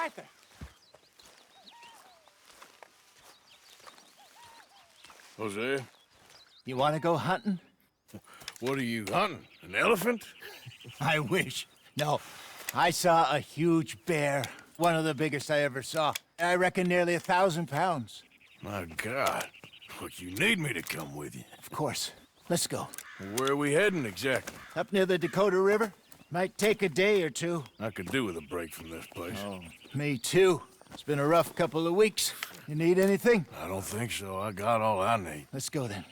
Arthur. Hosea, You want to go hunting? what are you hunting? An elephant? I wish. No, I saw a huge bear. One of the biggest I ever saw. I reckon nearly 1,000 pounds. My God. Look, you need me to come with you. Of course. Let's go. Where are we heading exactly? Up near the Dakota River. Might take a day or two. I could do with a break from this place. Oh, me too. It's been a rough couple of weeks. You need anything? I don't think so. I got all I need. Let's go then.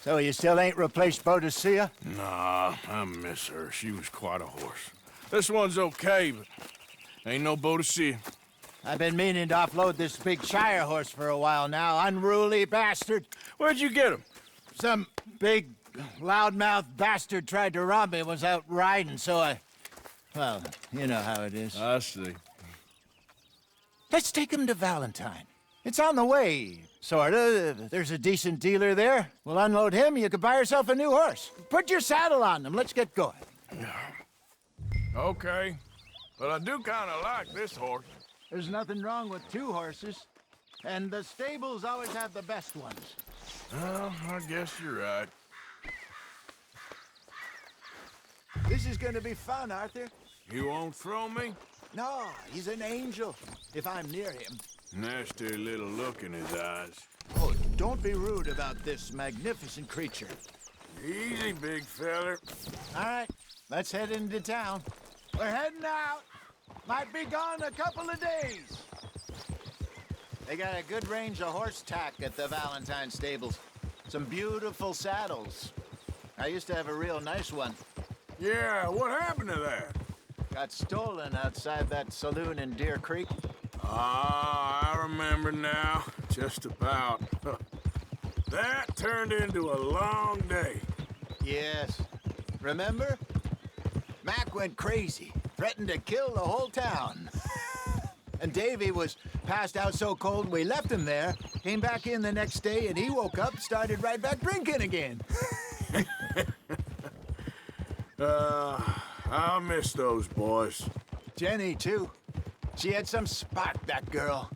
So you still ain't replaced Hosea? Nah, I miss her. She was quite a horse. This one's okay, but ain't no boat to see. I've been meaning to offload this big Shire horse for a while now. Unruly bastard. Where'd you get him? Some big, loudmouth bastard tried to rob me and was out riding, so I... Well, you know how it is. I see. Let's take him to Valentine. It's on the way, sorta. There's a decent dealer there. We'll unload him, you could buy yourself a new horse. Put your saddle on them, let's get going. Okay, but I do kind of like this horse. There's nothing wrong with two horses, and the stables always have the best ones. Well, I guess you're right. This is gonna be fun, Arthur. You won't throw me? No, he's an angel, if I'm near him. Nasty little look in his eyes. Oh, don't be rude about this magnificent creature. Easy, big feller. All right, let's head into town. We're heading out. Might be gone a couple of days. They got a good range of horse tack at the Valentine stables. Some beautiful saddles. I used to have a real nice one. Yeah, what happened to that? Got stolen outside that saloon in Deer Creek. Ah, I remember now. Just about. That turned into a long day. Yes. Remember? Mac went crazy, threatened to kill the whole town. And Davy was passed out so cold we left him there, came back in the next day, and he woke up, started right back drinking again. I'll miss those boys. Jenny, too. She had some spark, that girl.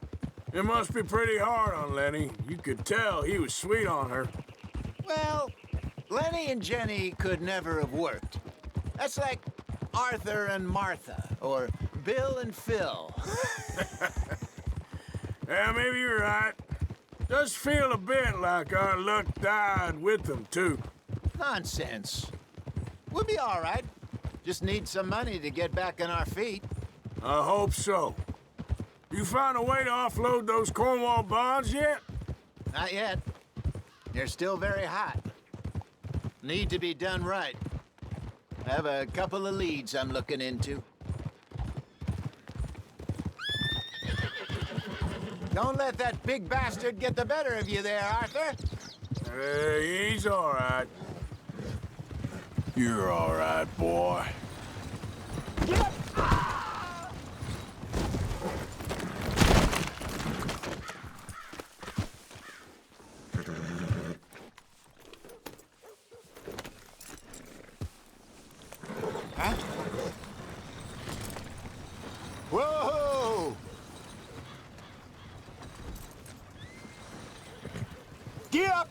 It must be pretty hard on Lenny. You could tell he was sweet on her. Well, Lenny and Jenny could never have worked. That's like Arthur and Martha, or Bill and Phil. Yeah, maybe you're right. Does feel a bit like our luck died with them, too. Nonsense. We'll be all right. Just need some money to get back on our feet. I hope so. You found a way to offload those Cornwall bonds yet? Not yet. They're still very hot. Need to be done right. I have a couple of leads I'm looking into. Don't let that big bastard get the better of you there, Arthur. Hey, he's all right. You're all right, boy. Huh? Whoa! Get up!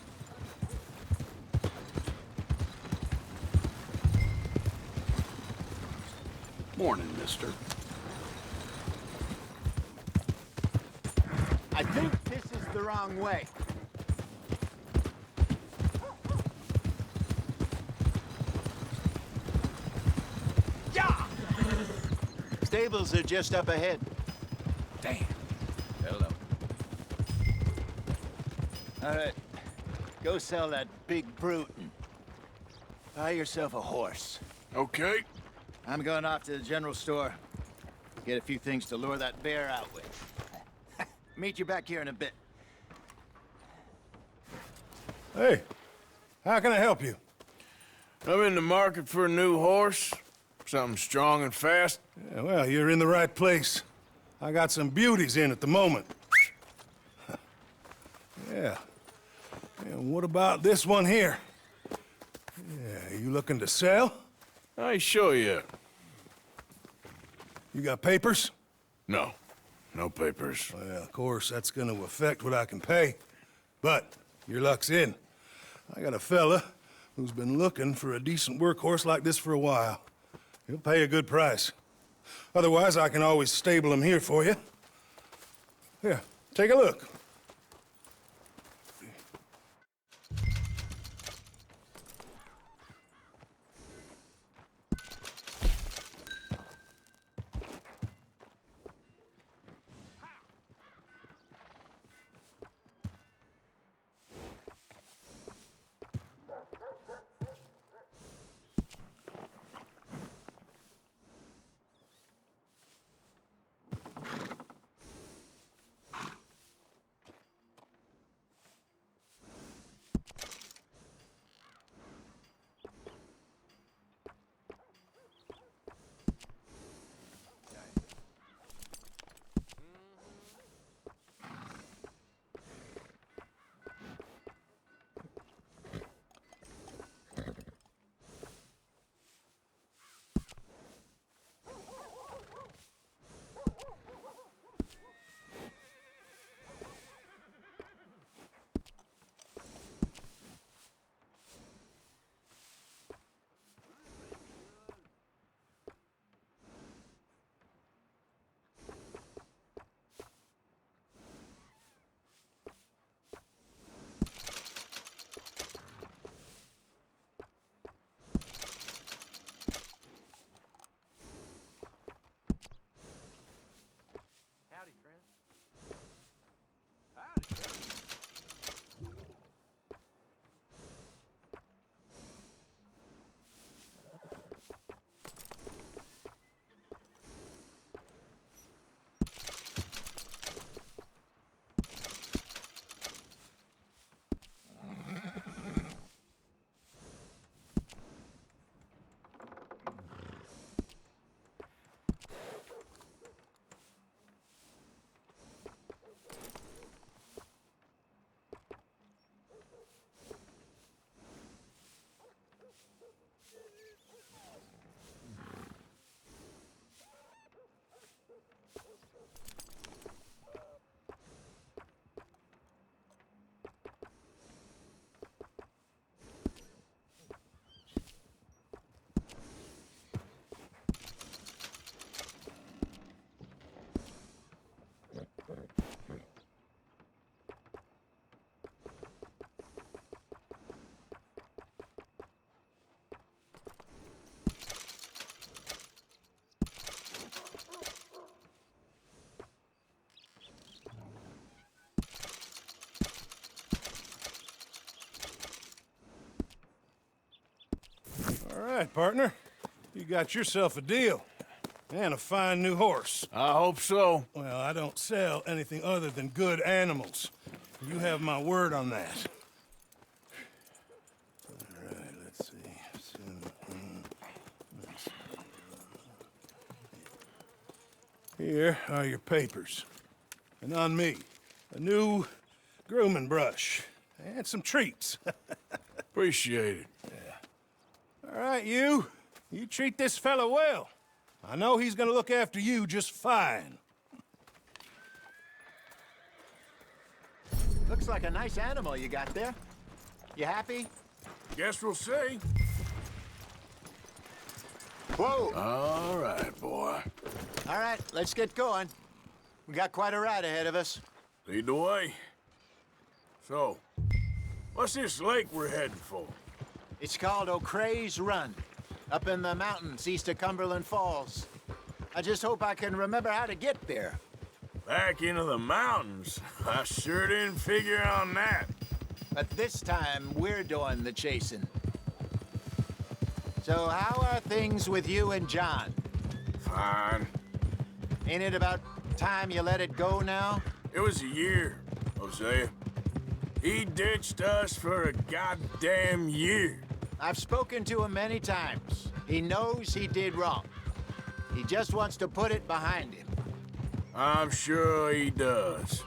Morning, mister. I think this is the wrong way. Yeah! Stables are just up ahead. Damn. Hello. All right, go sell that big brute and buy yourself a horse. Okay. I'm going off to the general store. Get a few things to lure that bear out with. Meet you back here in a bit. Hey, how can I help you? I'm in the market for a new horse. Something strong and fast. Yeah, well, you're in the right place. I got some beauties in at the moment. Yeah. And what about this one here? Yeah, you looking to sell? I show you. You got papers? No. No papers. Well, of course, that's gonna affect what I can pay. But your luck's in. I got a fella who's been looking for a decent workhorse like this for a while. He'll pay a good price. Otherwise, I can always stable him here for you. Here, take a look. All right, partner. You got yourself a deal. And a fine new horse. I hope so. Well, I don't sell anything other than good animals. You have my word on that. All right, let's see. Here are your papers. And on me, a new grooming brush. And some treats. Appreciate it. All right, you. You treat this fella well. I know he's gonna look after you just fine. Looks like a nice animal you got there. You happy? Guess we'll see. Whoa! All right, boy. All right, let's get going. We got quite a ride ahead of us. Lead the way. So, what's this lake we're heading for? It's called O'Creagh's Run, up in the mountains east of Cumberland Falls. I just hope I can remember how to get there. Back into the mountains? I sure didn't figure on that. But this time, we're doing the chasing. So how are things with you and John? Fine. Ain't it about time you let it go now? It was a year, Hosea. He ditched us for a goddamn year. I've spoken to him many times. He knows he did wrong. He just wants to put it behind him. I'm sure he does.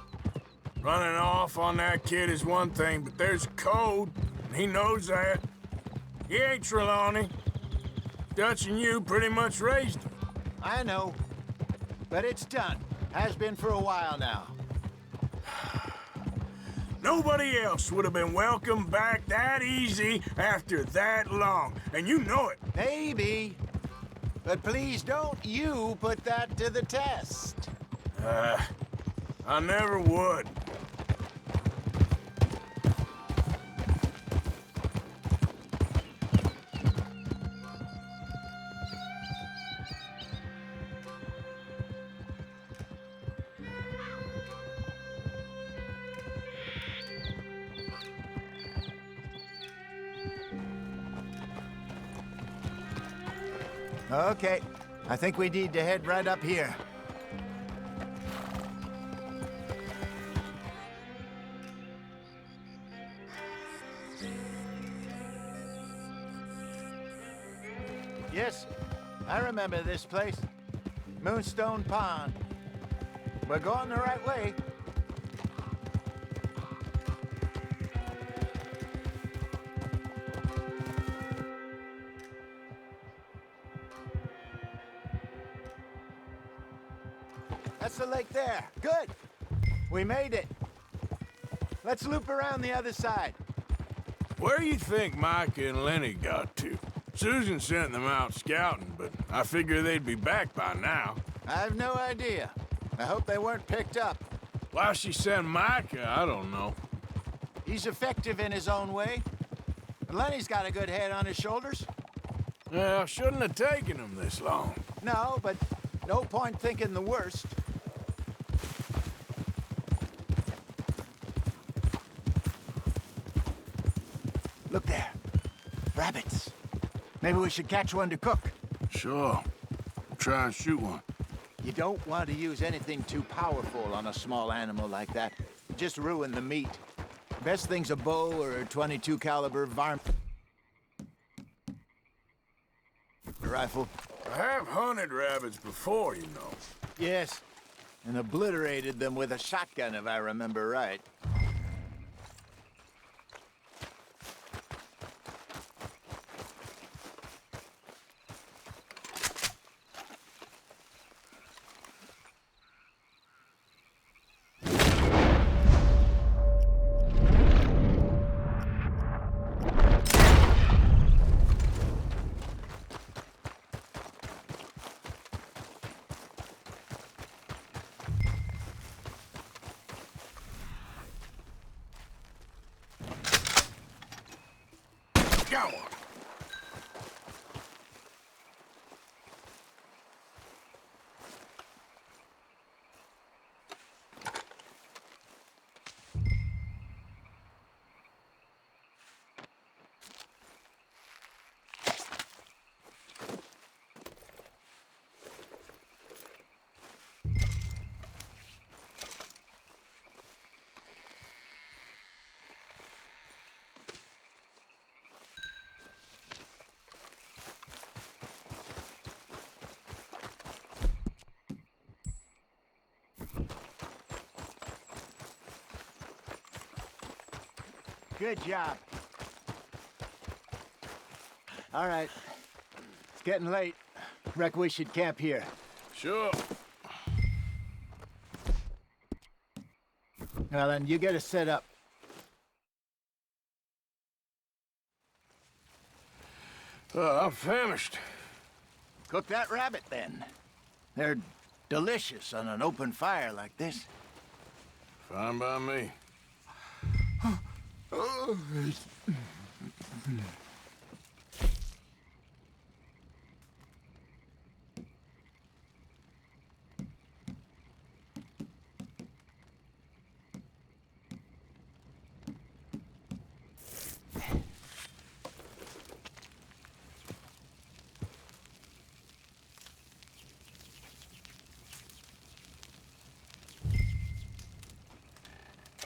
Running off on that kid is one thing, but there's code, and he knows that. He ain't Trelawney. Dutch and you pretty much raised him. I know. But it's done. Has been for a while now. Nobody else would have been welcomed back that easy after that long, and you know it. Maybe. But please don't you put that to the test. I never would. Okay, I think we need to head right up here. Yes, I remember this place. Moonstone Pond. We're going the right way. That's the lake there. Good. We made it. Let's loop around the other side. Where you think Mike and Lenny got to? Susan sent them out scouting, but I figure they'd be back by now. I have no idea. I hope they weren't picked up. Why she sent Micah, I don't know. He's effective in his own way. Lenny's got a good head on his shoulders. Well, shouldn't have taken them this long. No, but no point thinking the worst. Look there. Rabbits. Maybe we should catch one to cook. Sure. Try and shoot one. You don't want to use anything too powerful on a small animal like that. Just ruin the meat. Best thing's a bow or a .22 caliber rifle. I have hunted rabbits before, you know. Yes, and obliterated them with a shotgun, if I remember right. Got one. Good job. All right. It's getting late. Reckon we should camp here. Sure. Well, then, you get us set up. I'm famished. Cook that rabbit, then. They're delicious on an open fire like this. Fine by me.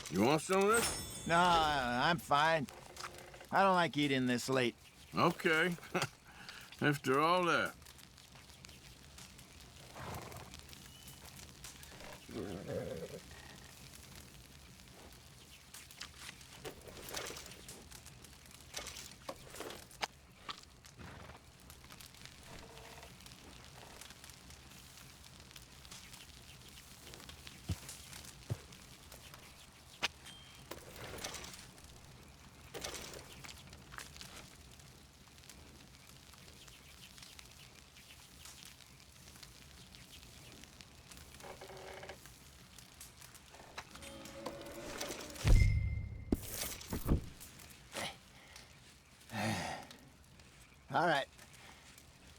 You want some of this? No, I'm fine. I don't like eating this late. Okay. After all that.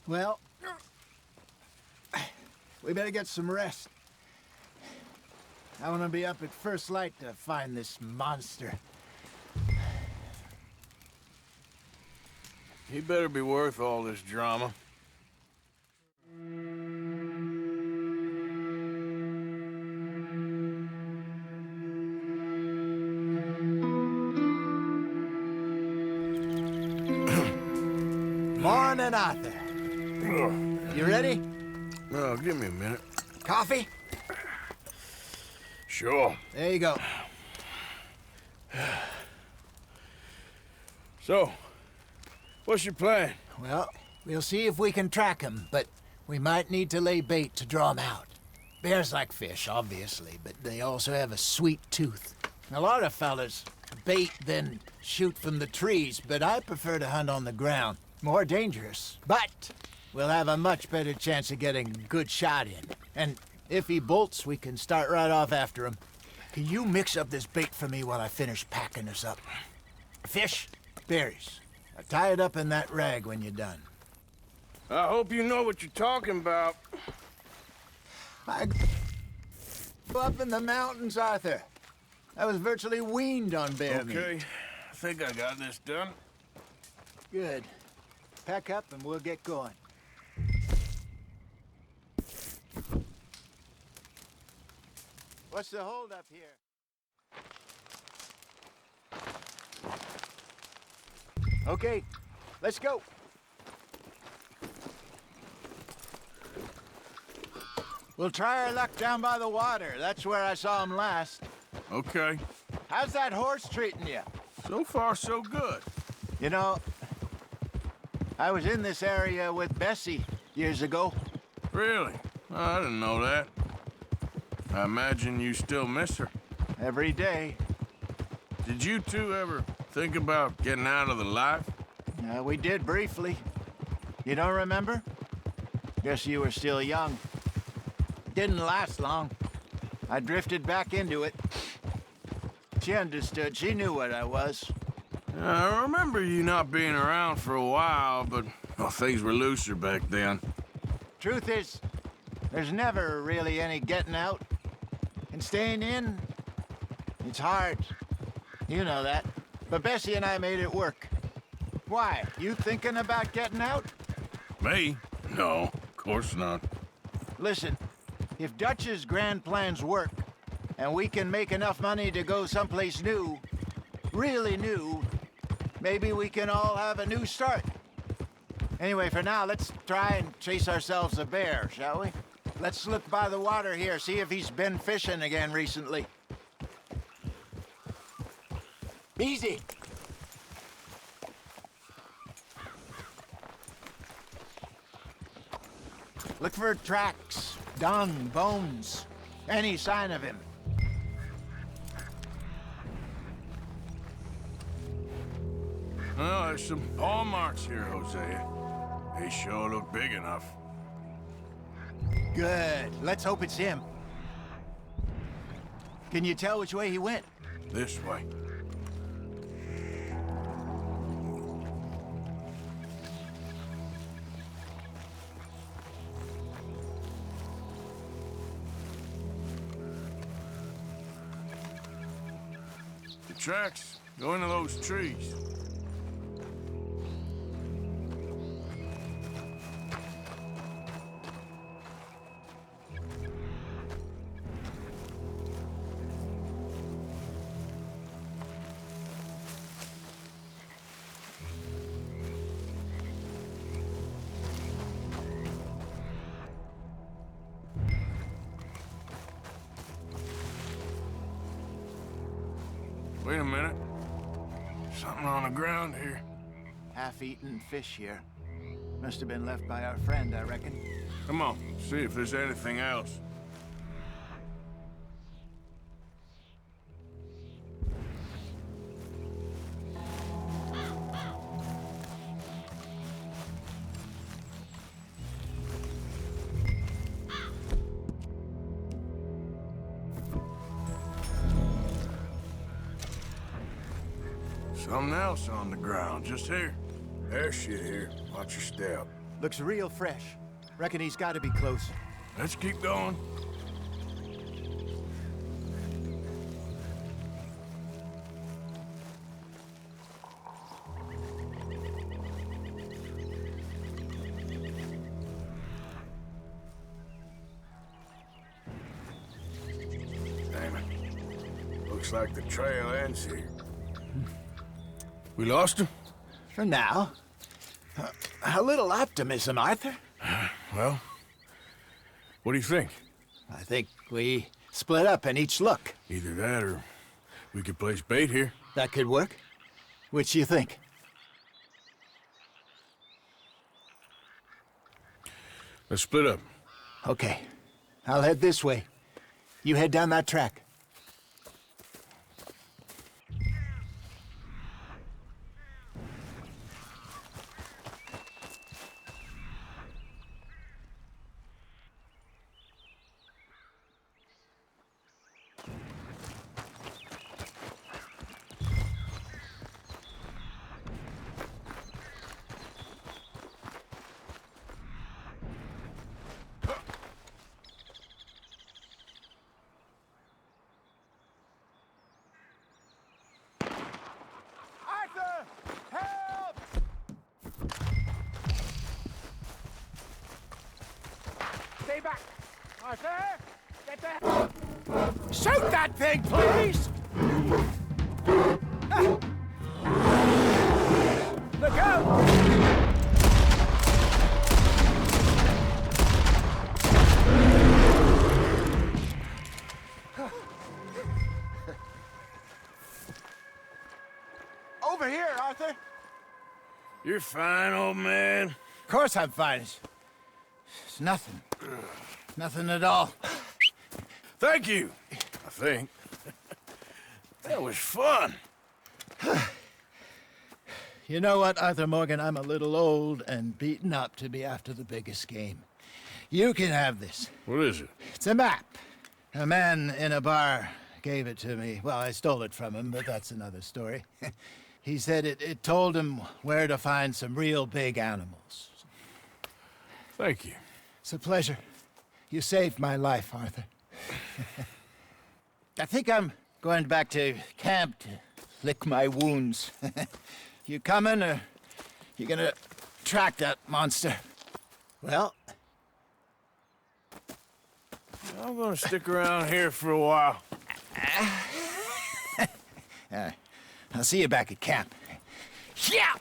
Well, we better get some rest. I want to be up at first light to find this monster. He better be worth all this drama. Morning, Arthur. You ready? Oh, give me a minute. Coffee? Sure. There you go. So, what's your plan? Well, we'll see if we can track him, but we might need to lay bait to draw him out. Bears like fish, obviously, but they also have a sweet tooth. A lot of fellas bait, then shoot from the trees, but I prefer to hunt on the ground. More dangerous, but we'll have a much better chance of getting a good shot in. And if he bolts, we can start right off after him. Can you mix up this bait for me while I finish packing this up? Fish, berries. Now tie it up in that rag when you're done. I hope you know what you're talking about. I grew up in the mountains, Arthur. I was virtually weaned on bear meat. Okay, I think I got this done. Good. Pack up and we'll get going. What's the holdup here? Okay, let's go. We'll try our luck down by the water. That's where I saw him last. Okay. How's that horse treating you? So far, so good. You know, I was in this area with Bessie years ago. Really? Oh, I didn't know that. I imagine you still miss her. Every day. Did you two ever think about getting out of the life? We did briefly. You don't remember? Guess you were still young. Didn't last long. I drifted back into it. She understood. She knew what I was. I remember you not being around for a while, but well, things were looser back then. Truth is, there's never really any getting out. And staying in, it's hard. You know that. But Bessie and I made it work. Why? You thinking about getting out? Me? No, of course not. Listen, if Dutch's grand plans work, and we can make enough money to go someplace new, really new, maybe we can all have a new start. Anyway, for now, let's try and chase ourselves a bear, shall we? Let's look by the water here, see if he's been fishing again recently. Easy. Look for tracks, dung, bones, any sign of him. Well, there's some paw marks here, Hosea. They sure look big enough. Good. Let's hope it's him. Can you tell which way he went? This way. The tracks go into those trees. Wait a minute. Something on the ground here. Half-eaten fish here. Must have been left by our friend, I reckon. Come on, see if there's anything else. Something else on the ground, just here. There's shit here. Watch your step. Looks real fresh. Reckon he's got to be close. Let's keep going. Damn it. Looks like the trail ends here. We lost him? For now. A little optimism, Arthur. Well, what do you think? I think we split up and each look. Either that or we could place bait here. That could work. Which you think? Let's split up. Okay. I'll head this way. You head down that track. Stay back! Arthur! Get the... Shoot that thing, please! Look out! Over here, Arthur! You're fine, old man. Of course I'm fine. It's nothing. Nothing at all. Thank you, I think. That was fun. You know what, Arthur Morgan? I'm a little old and beaten up to be after the biggest game. You can have this. What is it? It's a map. A man in a bar gave it to me. Well, I stole it from him, but that's another story. He said it told him where to find some real big animals. Thank you. It's a pleasure. You saved my life, Arthur. I think I'm going back to camp to lick my wounds. You coming, or you gonna track that monster? Well, I'm gonna stick around here for a while. I'll see you back at camp. Yeah!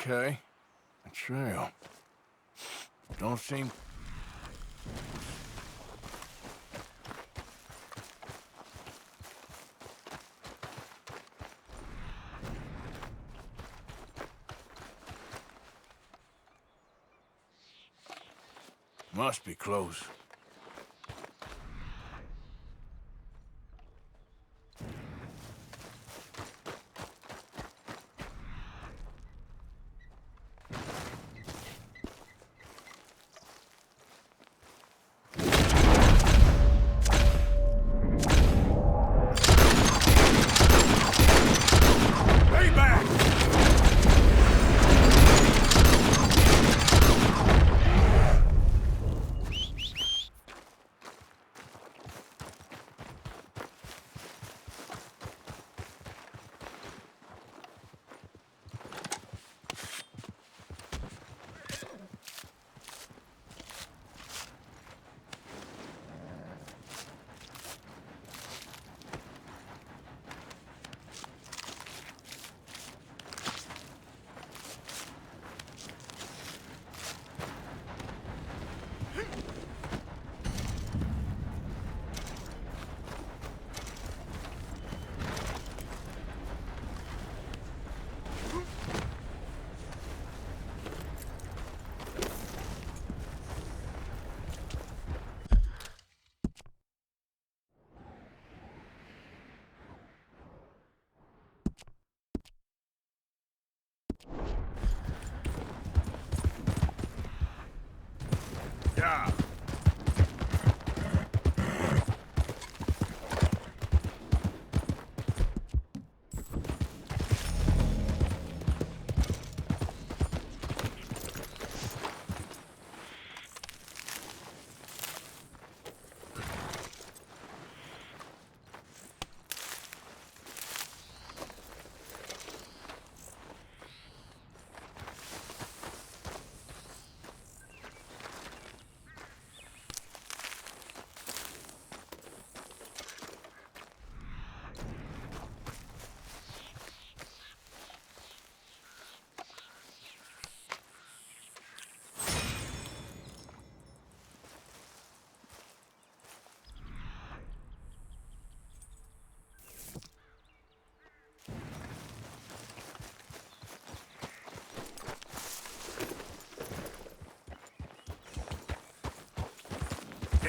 Okay. A trail. Don't seem... Must be close.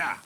Yeah.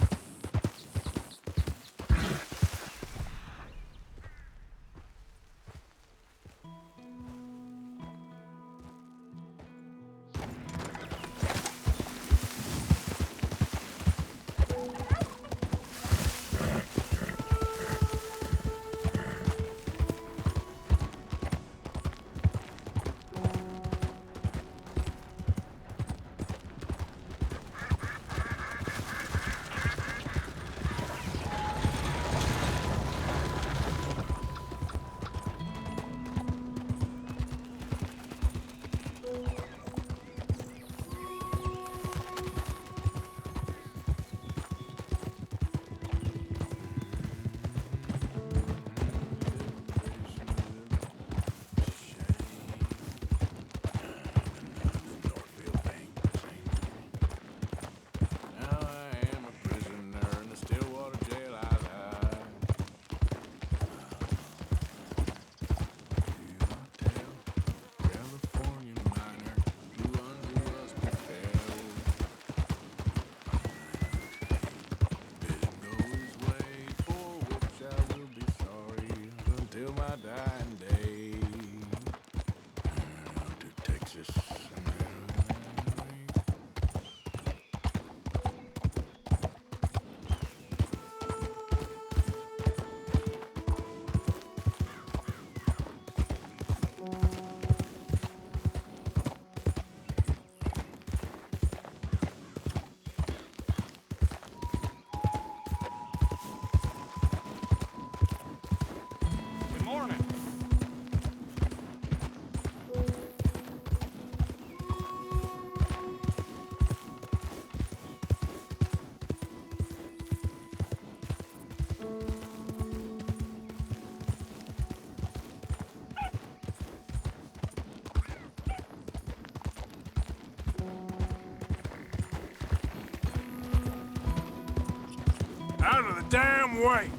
Out of the damn way!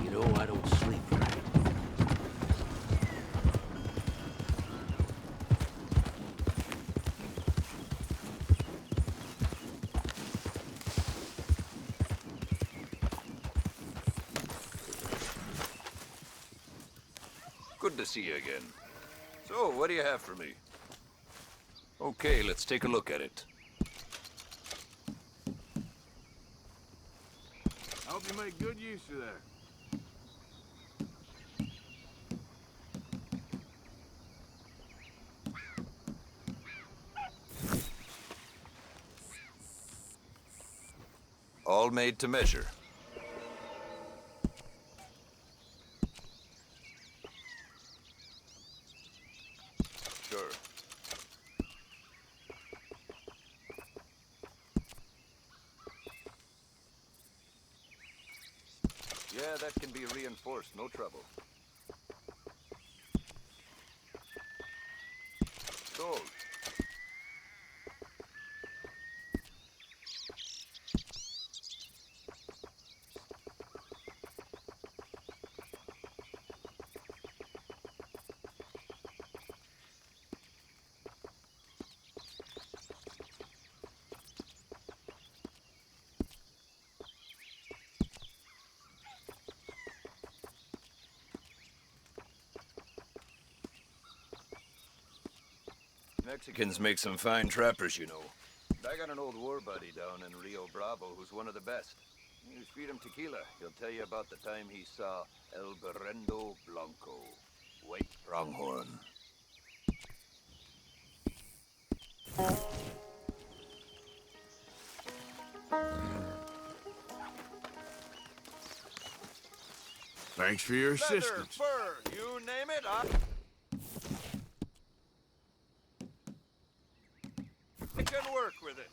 You know, I don't sleep right. Good to see you again. So, what do you have for me? Okay, let's take a look at it. I hope you make good use of that. All made to measure. Sure. Yeah, that can be reinforced, no trouble. Sold. Mexicans make some fine trappers, you know. I got an old war buddy down in Rio Bravo who's one of the best. You feed him tequila, he'll tell you about the time he saw El Berrendo Blanco, white pronghorn. Thanks for your Leather, assistance. fur, you name it, I can work with it.